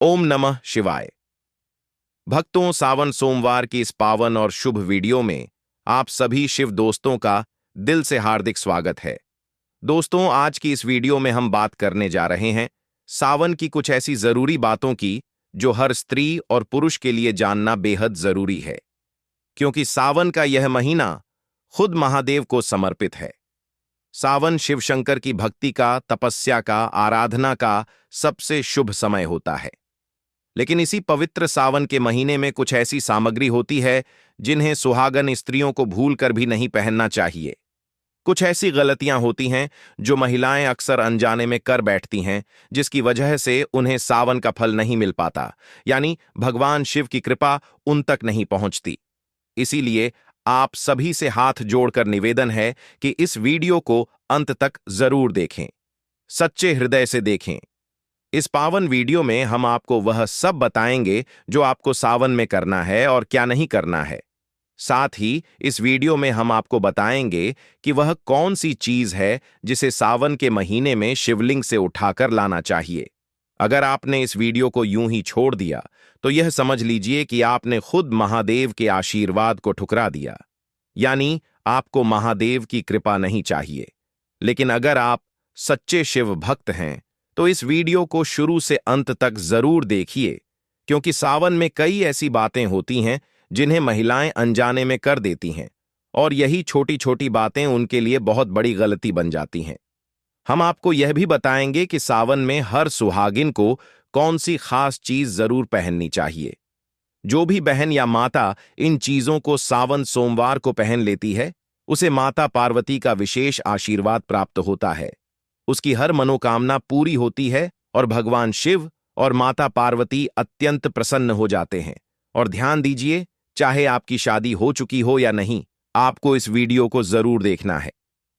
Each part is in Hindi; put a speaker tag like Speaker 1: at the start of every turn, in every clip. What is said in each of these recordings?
Speaker 1: ओम नमः शिवाय। भक्तों, सावन सोमवार की इस पावन और शुभ वीडियो में आप सभी शिव दोस्तों का दिल से हार्दिक स्वागत है। दोस्तों, आज की इस वीडियो में हम बात करने जा रहे हैं सावन की कुछ ऐसी जरूरी बातों की जो हर स्त्री और पुरुष के लिए जानना बेहद जरूरी है, क्योंकि सावन का यह महीना खुद महादेव को समर्पित है। सावन शिव शंकर की भक्ति का, तपस्या का, आराधना का सबसे शुभ समय होता है। लेकिन इसी पवित्र सावन के महीने में कुछ ऐसी सामग्री होती है जिन्हें सुहागन स्त्रियों को भूलकर भी नहीं पहनना चाहिए। कुछ ऐसी गलतियां होती हैं जो महिलाएं अक्सर अनजाने में कर बैठती हैं, जिसकी वजह से उन्हें सावन का फल नहीं मिल पाता, यानी भगवान शिव की कृपा उन तक नहीं पहुंचती। इसीलिए आप सभी से हाथ जोड़कर निवेदन है कि इस वीडियो को अंत तक जरूर देखें, सच्चे हृदय से देखें। इस पावन वीडियो में हम आपको वह सब बताएंगे जो आपको सावन में करना है और क्या नहीं करना है। साथ ही इस वीडियो में हम आपको बताएंगे कि वह कौन सी चीज है जिसे सावन के महीने में शिवलिंग से उठाकर लाना चाहिए। अगर आपने इस वीडियो को यूं ही छोड़ दिया तो यह समझ लीजिए कि आपने खुद महादेव के आशीर्वाद को ठुकरा दिया, यानी आपको महादेव की कृपा नहीं चाहिए। लेकिन अगर आप सच्चे शिव भक्त हैं तो इस वीडियो को शुरू से अंत तक जरूर देखिए, क्योंकि सावन में कई ऐसी बातें होती हैं जिन्हें महिलाएं अनजाने में कर देती हैं, और यही छोटी छोटी बातें उनके लिए बहुत बड़ी गलती बन जाती हैं। हम आपको यह भी बताएंगे कि सावन में हर सुहागिन को कौन सी खास चीज जरूर पहननी चाहिए। जो भी बहन या माता इन चीजों को सावन सोमवार को पहन लेती है, उसे माता पार्वती का विशेष आशीर्वाद प्राप्त होता है। उसकी हर मनोकामना पूरी होती है और भगवान शिव और माता पार्वती अत्यंत प्रसन्न हो जाते हैं। और ध्यान दीजिए, चाहे आपकी शादी हो चुकी हो या नहीं, आपको इस वीडियो को जरूर देखना है।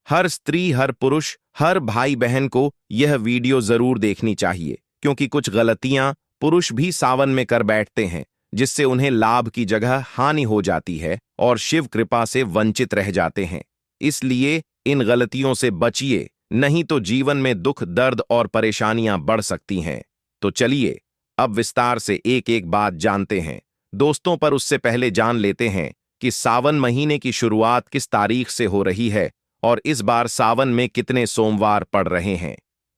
Speaker 1: हर स्त्री, हर पुरुष, हर भाई बहन को यह वीडियो जरूर देखनी चाहिए, क्योंकि कुछ गलतियां पुरुष भी सावन में कर बैठते हैं, जिससे उन्हें लाभ की जगह हानि हो जाती है और शिव कृपा से वंचित रह जाते हैं। इसलिए इन गलतियों से बचिए, नहीं तो जीवन में दुख, दर्द और परेशानियां बढ़ सकती हैं। तो चलिए अब विस्तार से एक एक बात जानते हैं दोस्तों, पर उससे पहले जान लेते हैं कि सावन महीने की शुरुआत किस तारीख से हो रही है और इस बार सावन में कितने सोमवार पड़ रहे हैं।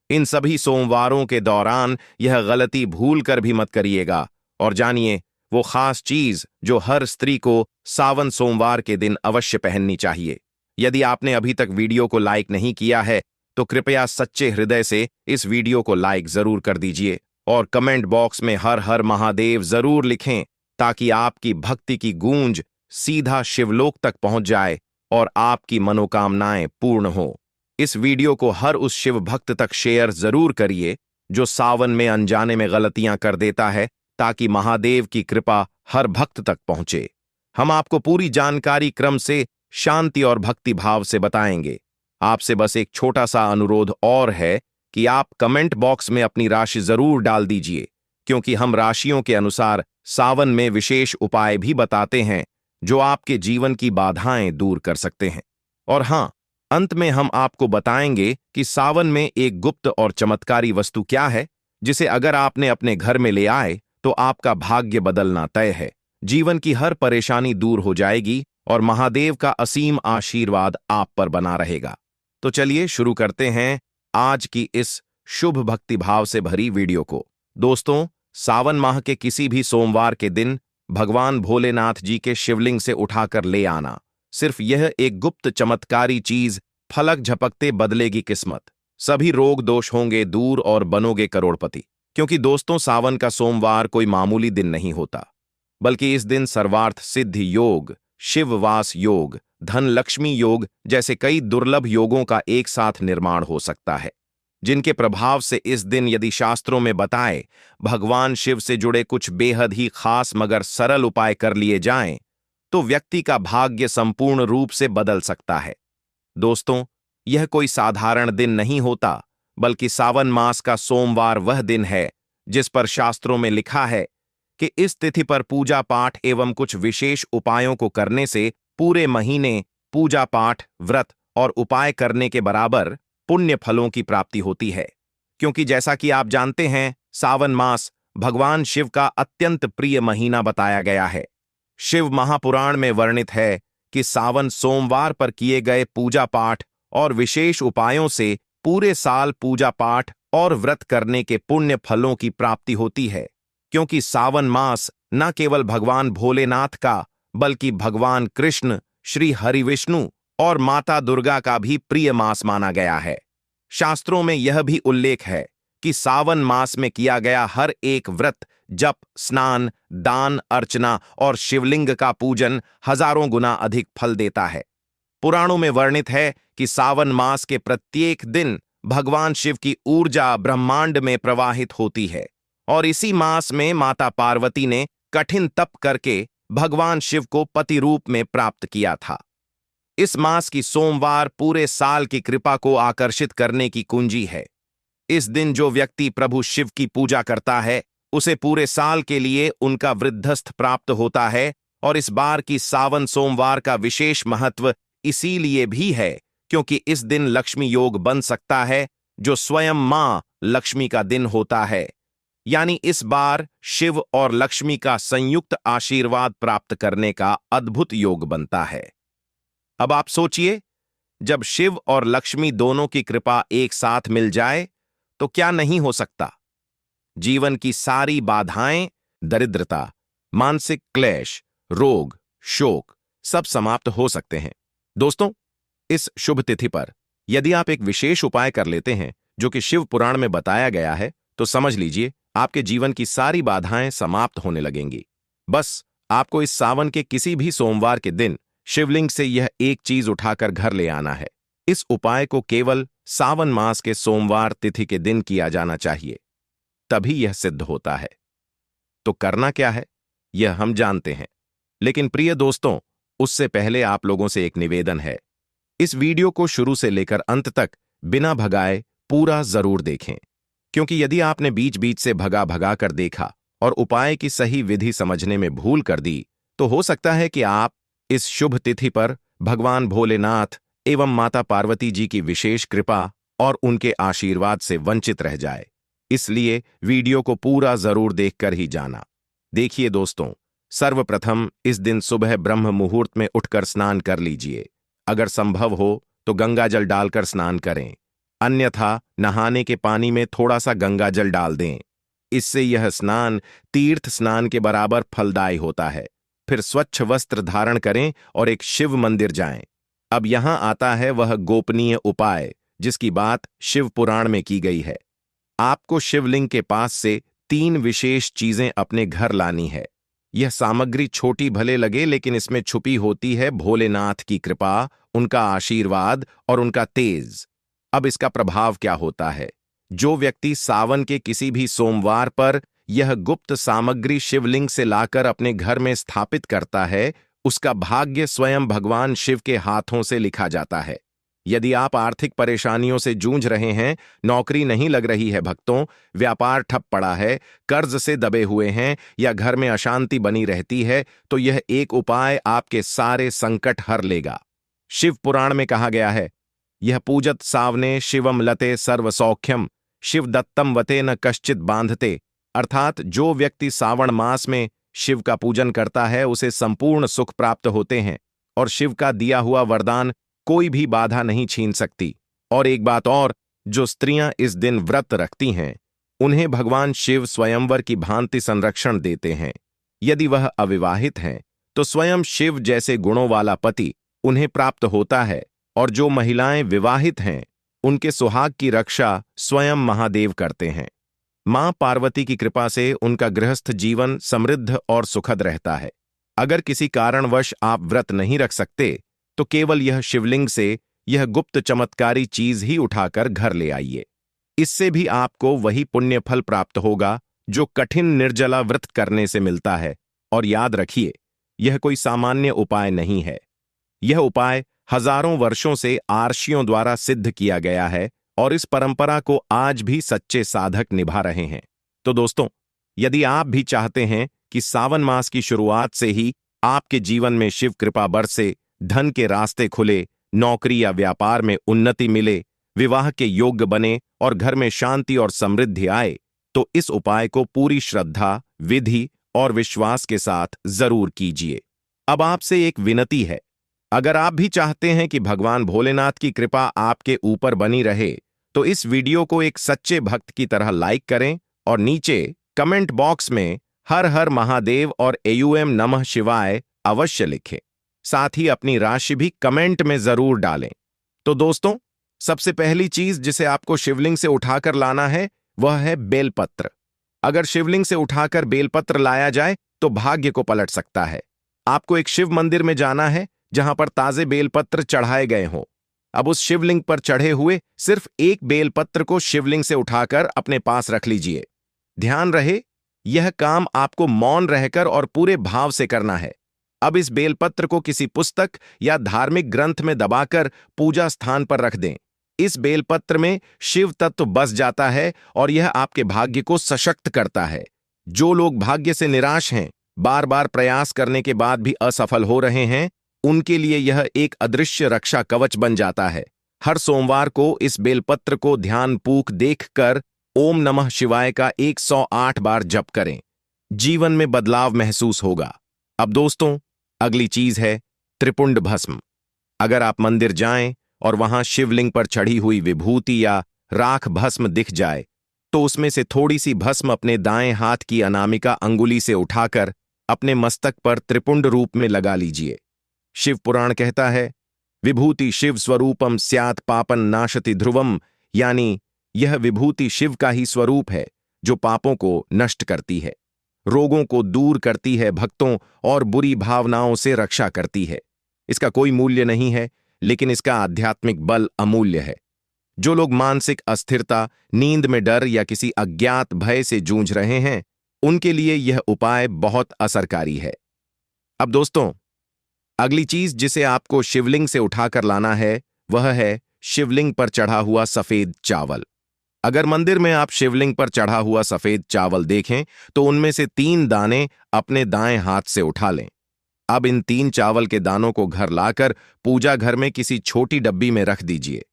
Speaker 1: इन सभी सोमवारों के दौरान यह गलती भूल कर भी मत करिएगा, और जानिए वो खास चीज जो हर स्त्री को सावन सोमवार के दिन अवश्य पहननी चाहिए। यदि आपने अभी तक वीडियो को लाइक नहीं किया है तो कृपया सच्चे हृदय से इस वीडियो को लाइक जरूर कर दीजिए और कमेंट बॉक्स में हर हर महादेव जरूर लिखें, ताकि आपकी भक्ति की गूंज सीधा शिवलोक तक पहुंच जाए और आपकी मनोकामनाएं पूर्ण हो। इस वीडियो को हर उस शिव भक्त तक शेयर जरूर करिए जो सावन में अनजाने में गलतियां कर देता है, ताकि महादेव की कृपा हर भक्त तक पहुंचे। हम आपको पूरी जानकारी क्रम से शांति और भक्ति भाव से बताएंगे। आपसे बस एक छोटा सा अनुरोध और है कि आप कमेंट बॉक्स में अपनी राशि जरूर डाल दीजिए, क्योंकि हम राशियों के अनुसार सावन में विशेष उपाय भी बताते हैं जो आपके जीवन की बाधाएं दूर कर सकते हैं। और हां, अंत में हम आपको बताएंगे कि सावन में एक गुप्त और चमत्कारी वस्तु क्या है, जिसे अगर आपने अपने घर में ले आए तो आपका भाग्य बदलना तय है। जीवन की हर परेशानी दूर हो जाएगी और महादेव का असीम आशीर्वाद आप पर बना रहेगा। तो चलिए शुरू करते हैं आज की इस शुभ भक्ति भाव से भरी वीडियो को। दोस्तों, सावन माह के किसी भी सोमवार के दिन भगवान भोलेनाथ जी के शिवलिंग से उठाकर ले आना, सिर्फ यह एक गुप्त चमत्कारी चीज फलक झपकते बदलेगी किस्मत। सभी रोग दोष होंगे दूर और बनोगे करोड़पति। क्योंकि दोस्तों, सावन का सोमवार कोई मामूली दिन नहीं होता, बल्कि इस दिन सर्वार्थ सिद्धि योग, शिववास योग, धन लक्ष्मी योग जैसे कई दुर्लभ योगों का एक साथ निर्माण हो सकता है, जिनके प्रभाव से इस दिन यदि शास्त्रों में बताए भगवान शिव से जुड़े कुछ बेहद ही खास मगर सरल उपाय कर लिए जाएं, तो व्यक्ति का भाग्य संपूर्ण रूप से बदल सकता है। दोस्तों, यह कोई साधारण दिन नहीं होता, बल्कि सावन मास का सोमवार वह दिन है जिस पर शास्त्रों में लिखा है कि इस तिथि पर पूजा पाठ एवं कुछ विशेष उपायों को करने से पूरे महीने पूजा पाठ, व्रत और उपाय करने के बराबर पुण्य फलों की प्राप्ति होती है। क्योंकि जैसा कि आप जानते हैं, सावन मास भगवान शिव का अत्यंत प्रिय महीना बताया गया है। शिव महापुराण में वर्णित है कि सावन सोमवार पर किए गए पूजा पाठ और विशेष उपायों से पूरे साल पूजा पाठ और व्रत करने के पुण्य फलों की प्राप्ति होती है, क्योंकि सावन मास न केवल भगवान भोलेनाथ का बल्कि भगवान कृष्ण, श्री हरिविष्णु और माता दुर्गा का भी प्रिय मास माना गया है। शास्त्रों में यह भी उल्लेख है कि सावन मास में किया गया हर एक व्रत, जप, स्नान, दान, अर्चना और शिवलिंग का पूजन हजारों गुना अधिक फल देता है। पुराणों में वर्णित है कि सावन मास के प्रत्येक दिन भगवान शिव की ऊर्जा ब्रह्मांड में प्रवाहित होती है और इसी मास में माता पार्वती ने कठिन तप करके भगवान शिव को पति रूप में प्राप्त किया था। इस मास की सोमवार पूरे साल की कृपा को आकर्षित करने की कुंजी है। इस दिन जो व्यक्ति प्रभु शिव की पूजा करता है उसे पूरे साल के लिए उनका वृद्धस्थ प्राप्त होता है और इस बार की सावन सोमवार का विशेष महत्व इसीलिए भी है क्योंकि इस दिन लक्ष्मी योग बन सकता है, जो स्वयं मां लक्ष्मी का दिन होता है। यानी इस बार शिव और लक्ष्मी का संयुक्त आशीर्वाद प्राप्त करने का अद्भुत योग बनता है। अब आप सोचिए, जब शिव और लक्ष्मी दोनों की कृपा एक साथ मिल जाए तो क्या नहीं हो सकता। जीवन की सारी बाधाएं, दरिद्रता, मानसिक क्लेश, रोग, शोक सब समाप्त हो सकते हैं। दोस्तों, इस शुभ तिथि पर यदि आप एक विशेष उपाय कर लेते हैं जो कि शिव पुराण में बताया गया है, तो समझ लीजिए आपके जीवन की सारी बाधाएं समाप्त होने लगेंगी। बस आपको इस सावन के किसी भी सोमवार के दिन शिवलिंग से यह एक चीज उठाकर घर ले आना है। इस उपाय को केवल सावन मास के सोमवार तिथि के दिन किया जाना चाहिए, तभी यह सिद्ध होता है। तो करना क्या है यह हम जानते हैं, लेकिन प्रिय दोस्तों, उससे पहले आप लोगों से एक निवेदन है। इस वीडियो को शुरू से लेकर अंत तक बिना भगाए पूरा जरूर देखें, क्योंकि यदि आपने बीच बीच से भगा भगा कर देखा और उपाय की सही विधि समझने में भूल कर दी, तो हो सकता है कि आप इस शुभ तिथि पर भगवान भोलेनाथ एवं माता पार्वती जी की विशेष कृपा और उनके आशीर्वाद से वंचित रह जाए। इसलिए वीडियो को पूरा जरूर देखकर ही जाना। देखिए दोस्तों, सर्वप्रथम इस दिन सुबह ब्रह्म मुहूर्त में उठकर स्नान कर लीजिए। अगर संभव हो तो गंगा जल डालकर स्नान करें, अन्यथा नहाने के पानी में थोड़ा सा गंगा जल डाल दें। इससे यह स्नान तीर्थ स्नान के बराबर फलदायी होता है। फिर स्वच्छ वस्त्र धारण करें और एक शिव मंदिर जाएं। अब यहां आता है वह गोपनीय उपाय जिसकी बात शिव पुराण में की गई है। आपको शिवलिंग के पास से 3 विशेष चीजें अपने घर लानी है। यह सामग्री छोटी भले लगे, लेकिन इसमें छुपी होती है भोलेनाथ की कृपा, उनका आशीर्वाद और उनका तेज। अब इसका प्रभाव क्या होता है? जो व्यक्ति सावन के किसी भी सोमवार पर यह गुप्त सामग्री शिवलिंग से लाकर अपने घर में स्थापित करता है, उसका भाग्य स्वयं भगवान शिव के हाथों से लिखा जाता है। यदि आप आर्थिक परेशानियों से जूझ रहे हैं, नौकरी नहीं लग रही है भक्तों, व्यापार ठप पड़ा है, कर्ज से दबे हुए हैं या घर में अशांति बनी रहती है, तो यह एक उपाय आपके सारे संकट हर लेगा। शिव पुराण में कहा गया है, यह पूजत सावने शिवम लते सर्व सौख्यम, शिव दत्तम वते न कश्चित बांधते। अर्थात जो व्यक्ति सावन मास में शिव का पूजन करता है उसे संपूर्ण सुख प्राप्त होते हैं और शिव का दिया हुआ वरदान कोई भी बाधा नहीं छीन सकती। और एक बात और, जो स्त्रियां इस दिन व्रत रखती हैं उन्हें भगवान शिव स्वयंवर की भांति संरक्षण देते हैं। यदि वह अविवाहित हैं तो स्वयं शिव जैसे गुणों वाला पति उन्हें प्राप्त होता है, और जो महिलाएं विवाहित हैं उनके सुहाग की रक्षा स्वयं महादेव करते हैं। मां पार्वती की कृपा से उनका गृहस्थ जीवन समृद्ध और सुखद रहता है। अगर किसी कारणवश आप व्रत नहीं रख सकते तो केवल यह शिवलिंग से यह गुप्त चमत्कारी चीज ही उठाकर घर ले आइए। इससे भी आपको वही पुण्य फल प्राप्त होगा जो कठिन निर्जला व्रत करने से मिलता है। और याद रखिए, यह कोई सामान्य उपाय नहीं है। यह उपाय हजारों वर्षों से आर्षियों द्वारा सिद्ध किया गया है और इस परंपरा को आज भी सच्चे साधक निभा रहे हैं। तो दोस्तों, यदि आप भी चाहते हैं कि सावन मास की शुरुआत से ही आपके जीवन में शिव कृपा बरसे, धन के रास्ते खुले, नौकरी या व्यापार में उन्नति मिले, विवाह के योग्य बने और घर में शांति और समृद्धि आए, तो इस उपाय को पूरी श्रद्धा, विधि और विश्वास के साथ जरूर कीजिए। अब आपसे एक विनती है, अगर आप भी चाहते हैं कि भगवान भोलेनाथ की कृपा आपके ऊपर बनी रहे, तो इस वीडियो को एक सच्चे भक्त की तरह लाइक करें और नीचे कमेंट बॉक्स में हर हर महादेव और एयूएम नमः शिवाय अवश्य लिखें। साथ ही अपनी राशि भी कमेंट में जरूर डालें। तो दोस्तों, सबसे पहली चीज जिसे आपको शिवलिंग से उठाकर लाना है वह है बेलपत्र। अगर शिवलिंग से उठाकर बेलपत्र लाया जाए तो भाग्य को पलट सकता है। आपको एक शिव मंदिर में जाना है जहां पर ताजे बेलपत्र चढ़ाए गए हों। अब उस शिवलिंग पर चढ़े हुए सिर्फ एक बेलपत्र को शिवलिंग से उठाकर अपने पास रख लीजिए। ध्यान रहे, यह काम आपको मौन रहकर और पूरे भाव से करना है। अब इस बेलपत्र को किसी पुस्तक या धार्मिक ग्रंथ में दबाकर पूजा स्थान पर रख दें। इस बेलपत्र में शिव तत्व बस जाता है और यह आपके भाग्य को सशक्त करता है। जो लोग भाग्य से निराश हैं, बार बार प्रयास करने के बाद भी असफल हो रहे हैं, उनके लिए यह एक अदृश्य रक्षा कवच बन जाता है। हर सोमवार को इस बेलपत्र को ध्यानपूर्वक देखकर ओम नमः शिवाय का 108 बार जप करें। जीवन में बदलाव महसूस होगा। अब दोस्तों, अगली चीज है त्रिपुंड भस्म। अगर आप मंदिर जाएं और वहां शिवलिंग पर चढ़ी हुई विभूति या राख भस्म दिख जाए, तो उसमें से थोड़ी सी भस्म अपने दाएं हाथ की अनामिका अंगुली से उठाकर अपने मस्तक पर त्रिपुंड रूप में लगा लीजिए। शिव पुराण कहता है, विभूति शिव स्वरूपम स्यात् पापन नाशति ध्रुवम, यानी यह विभूति शिव का ही स्वरूप है जो पापों को नष्ट करती है, रोगों को दूर करती है, भक्तों और बुरी भावनाओं से रक्षा करती है। इसका कोई मूल्य नहीं है, लेकिन इसका आध्यात्मिक बल अमूल्य है। जो लोग मानसिक अस्थिरता, नींद में डर या किसी अज्ञात भय से जूझ रहे हैं, उनके लिए यह उपाय बहुत असरकारी है। अब दोस्तों, अगली चीज जिसे आपको शिवलिंग से उठाकर लाना है वह है शिवलिंग पर चढ़ा हुआ सफेद चावल। अगर मंदिर में आप शिवलिंग पर चढ़ा हुआ सफेद चावल देखें तो उनमें से 3 दाने अपने दाएं हाथ से उठा लें। अब इन 3 चावल के दानों को घर लाकर पूजा घर में किसी छोटी डब्बी में रख दीजिए।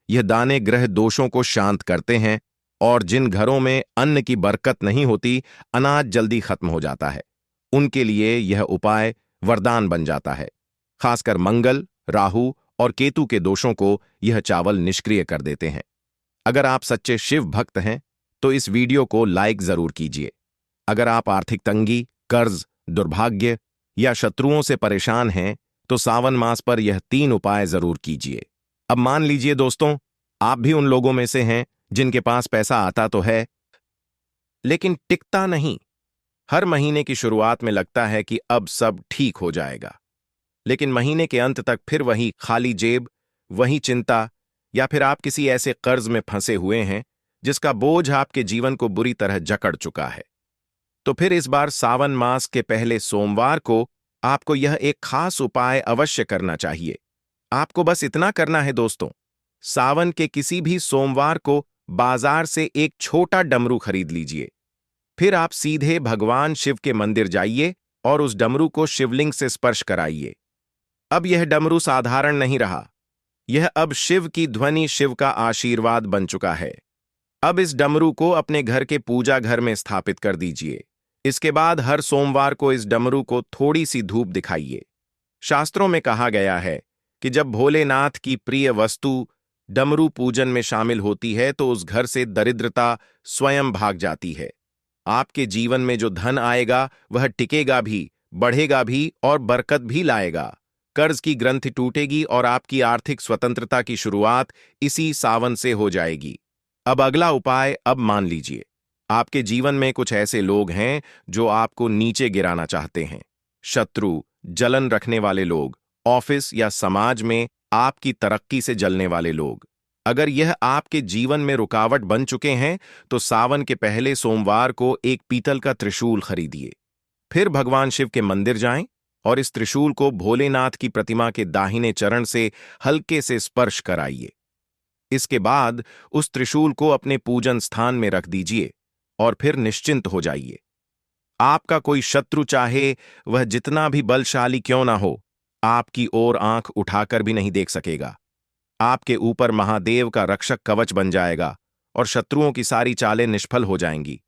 Speaker 1: यह दाने ग्रह दोषों को शांत करते हैं और जिन घरों में अन्न की बरकत नहीं होती, अनाज जल्दी खत्म हो जाता है, उनके लिए यह उपाय वरदान बन जाता है। खासकर मंगल, राहु और केतु के दोषों को यह चावल निष्क्रिय कर देते हैं। अगर आप सच्चे शिव भक्त हैं तो इस वीडियो को लाइक जरूर कीजिए। अगर आप आर्थिक तंगी, कर्ज, दुर्भाग्य या शत्रुओं से परेशान हैं तो सावन मास पर यह 3 उपाय जरूर कीजिए। अब मान लीजिए दोस्तों, आप भी उन लोगों में से हैं जिनके पास पैसा आता तो है लेकिन टिकता नहीं। हर महीने की शुरुआत में लगता है कि अब सब ठीक हो जाएगा, लेकिन महीने के अंत तक फिर वही खाली जेब, वही चिंता, या फिर आप किसी ऐसे कर्ज में फंसे हुए हैं जिसका बोझ आपके जीवन को बुरी तरह जकड़ चुका है। तो फिर इस बार सावन मास के पहले सोमवार को आपको यह एक खास उपाय अवश्य करना चाहिए। आपको बस इतना करना है दोस्तों, सावन के किसी भी सोमवार को बाजार से एक छोटा डमरू खरीद लीजिए। फिर आप सीधे भगवान शिव के मंदिर जाइए और उस डमरू को शिवलिंग से स्पर्श कराइए। अब यह डमरू साधारण नहीं रहा, यह अब शिव की ध्वनि, शिव का आशीर्वाद बन चुका है। अब इस डमरू को अपने घर के पूजा घर में स्थापित कर दीजिए। इसके बाद हर सोमवार को इस डमरू को थोड़ी सी धूप दिखाइए। शास्त्रों में कहा गया है कि जब भोलेनाथ की प्रिय वस्तु डमरू पूजन में शामिल होती है तो उस घर से दरिद्रता स्वयं भाग जाती है। आपके जीवन में जो धन आएगा वह टिकेगा भी, बढ़ेगा भी और बरकत भी लाएगा। कर्ज की ग्रंथि टूटेगी और आपकी आर्थिक स्वतंत्रता की शुरुआत इसी सावन से हो जाएगी। अब अगला उपाय, अब मान लीजिए आपके जीवन में कुछ ऐसे लोग हैं जो आपको नीचे गिराना चाहते हैं। शत्रु, जलन रखने वाले लोग, ऑफिस या समाज में आपकी तरक्की से जलने वाले लोग। अगर यह आपके जीवन में रुकावट बन चुके हैं तो सावन के पहले सोमवार को एक पीतल का त्रिशूल खरीदिए। फिर भगवान शिव के मंदिर जाएं और इस त्रिशूल को भोलेनाथ की प्रतिमा के दाहिने चरण से हल्के से स्पर्श कराइए। इसके बाद उस त्रिशूल को अपने पूजन स्थान में रख दीजिए और फिर निश्चिंत हो जाइए। आपका कोई शत्रु, चाहे वह जितना भी बलशाली क्यों ना हो, आपकी ओर आंख उठाकर भी नहीं देख सकेगा। आपके ऊपर महादेव का रक्षक कवच बन जाएगा और शत्रुओं की सारी चालें निष्फल हो जाएंगी।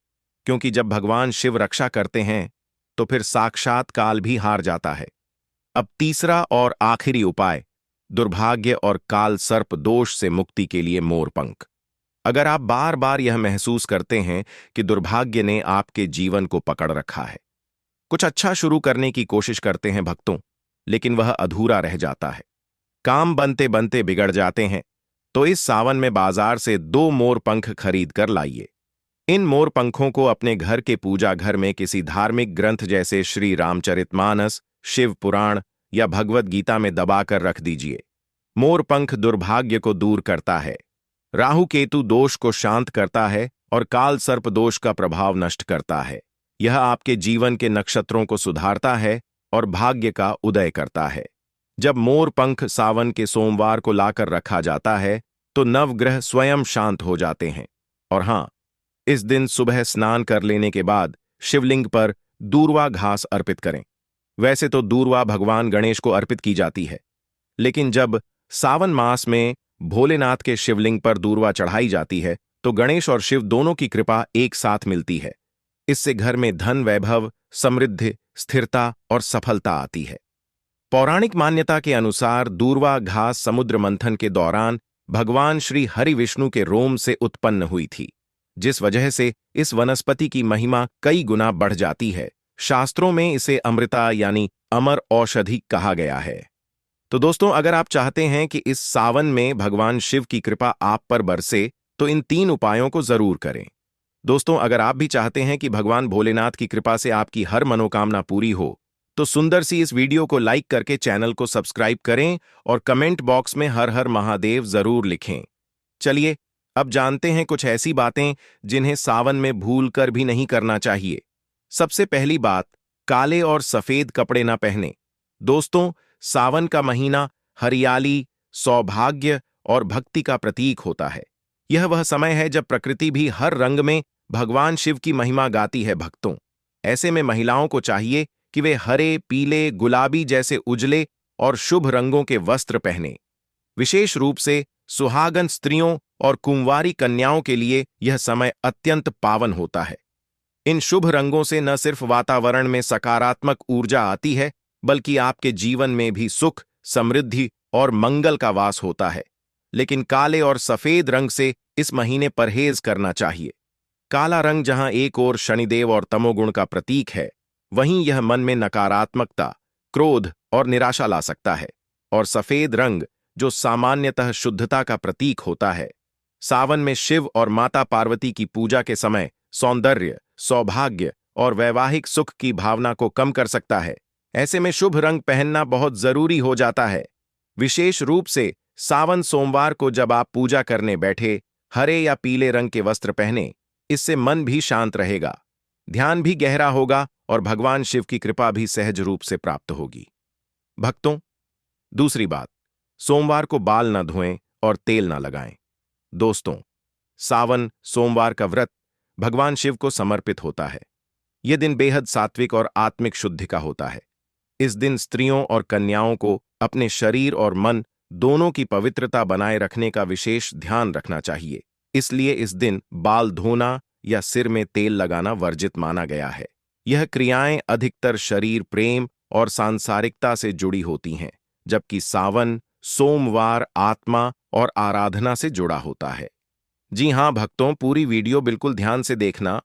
Speaker 1: क्योंकि जब भगवान शिव रक्षा करते हैं तो फिर साक्षात काल भी हार जाता है। अब तीसरा और आखिरी उपाय, दुर्भाग्य और काल सर्प दोष से मुक्ति के लिए मोरपंख। अगर आप बार बार यह महसूस करते हैं कि दुर्भाग्य ने आपके जीवन को पकड़ रखा है, कुछ अच्छा शुरू करने की कोशिश करते हैं भक्तों, लेकिन वह अधूरा रह जाता है, काम बनते बनते बिगड़ जाते हैं, तो इस सावन में बाजार से 2 मोरपंख खरीद कर लाइए। इन मोरपंखों को अपने घर के पूजा घर में किसी धार्मिक ग्रंथ जैसे श्री रामचरितमानस, शिव पुराण या भगवत गीता में दबाकर रख दीजिए। मोरपंख दुर्भाग्य को दूर करता है, राहु केतु दोष को शांत करता है और काल सर्प दोष का प्रभाव नष्ट करता है। यह आपके जीवन के नक्षत्रों को सुधारता है और भाग्य का उदय करता है। जब मोरपंख सावन के सोमवार को लाकर रखा जाता है तो नवग्रह स्वयं शांत हो जाते हैं। और हां, इस दिन सुबह स्नान कर लेने के बाद शिवलिंग पर दूर्वा घास अर्पित करें। वैसे तो दूर्वा भगवान गणेश को अर्पित की जाती है, लेकिन जब सावन मास में भोलेनाथ के शिवलिंग पर दूर्वा चढ़ाई जाती है तो गणेश और शिव दोनों की कृपा एक साथ मिलती है। इससे घर में धन, वैभव, समृद्धि, स्थिरता और सफलता आती है। पौराणिक मान्यता के अनुसार दूर्वा घास समुद्र मंथन के दौरान भगवान श्री हरि विष्णु के रोम से उत्पन्न हुई थी, जिस वजह से इस वनस्पति की महिमा कई गुना बढ़ जाती है। शास्त्रों में इसे अमृता यानी अमर औषधि कहा गया है। तो दोस्तों, अगर आप चाहते हैं कि इस सावन में भगवान शिव की कृपा आप पर बरसे तो इन 3 उपायों को जरूर करें। दोस्तों, अगर आप भी चाहते हैं कि भगवान भोलेनाथ की कृपा से आपकी हर मनोकामना पूरी हो तो सुंदर सी इस वीडियो को लाइक करके चैनल को सब्सक्राइब करें और कमेंट बॉक्स में हर हर महादेव जरूर लिखें। चलिए अब जानते हैं कुछ ऐसी बातें जिन्हें सावन में भूल कर भी नहीं करना चाहिए। सबसे पहली बात, काले और सफेद कपड़े ना पहने। दोस्तों, सावन का महीना हरियाली, सौभाग्य और भक्ति का प्रतीक होता है। यह वह समय है जब प्रकृति भी हर रंग में भगवान शिव की महिमा गाती है भक्तों। ऐसे में महिलाओं को चाहिए कि वे हरे, पीले, गुलाबी जैसे उजले और शुभ रंगों के वस्त्र पहने। विशेष रूप से सुहागन स्त्रियों और कुंवारी कन्याओं के लिए यह समय अत्यंत पावन होता है। इन शुभ रंगों से न सिर्फ वातावरण में सकारात्मक ऊर्जा आती है, बल्कि आपके जीवन में भी सुख, समृद्धि और मंगल का वास होता है। लेकिन काले और सफेद रंग से इस महीने परहेज करना चाहिए। काला रंग जहां एक ओर शनिदेव और तमोगुण का प्रतीक है, वहीं यह मन में नकारात्मकता, क्रोध और निराशा ला सकता है। और सफेद रंग, जो सामान्यतः शुद्धता का प्रतीक होता है, सावन में शिव और माता पार्वती की पूजा के समय सौंदर्य, सौभाग्य और वैवाहिक सुख की भावना को कम कर सकता है। ऐसे में शुभ रंग पहनना बहुत जरूरी हो जाता है। विशेष रूप से सावन सोमवार को जब आप पूजा करने बैठे, हरे या पीले रंग के वस्त्र पहने। इससे मन भी शांत रहेगा, ध्यान भी गहरा होगा और भगवान शिव की कृपा भी सहज रूप से प्राप्त होगी। भक्तों, दूसरी बात, सोमवार को बाल न धोएं और तेल न लगाएं। दोस्तों, सावन सोमवार का व्रत भगवान शिव को समर्पित होता है। यह दिन बेहद सात्विक और आत्मिक शुद्धि का होता है। इस दिन स्त्रियों और कन्याओं को अपने शरीर और मन दोनों की पवित्रता बनाए रखने का विशेष ध्यान रखना चाहिए। इसलिए इस दिन बाल धोना या सिर में तेल लगाना वर्जित माना गया है। यह क्रियाएं अधिकतर शरीर प्रेम और सांसारिकता से जुड़ी होती हैं, जबकि सावन सोमवार आत्मा और आराधना से जुड़ा होता है। जी हां भक्तों, पूरी वीडियो बिल्कुल ध्यान से देखना,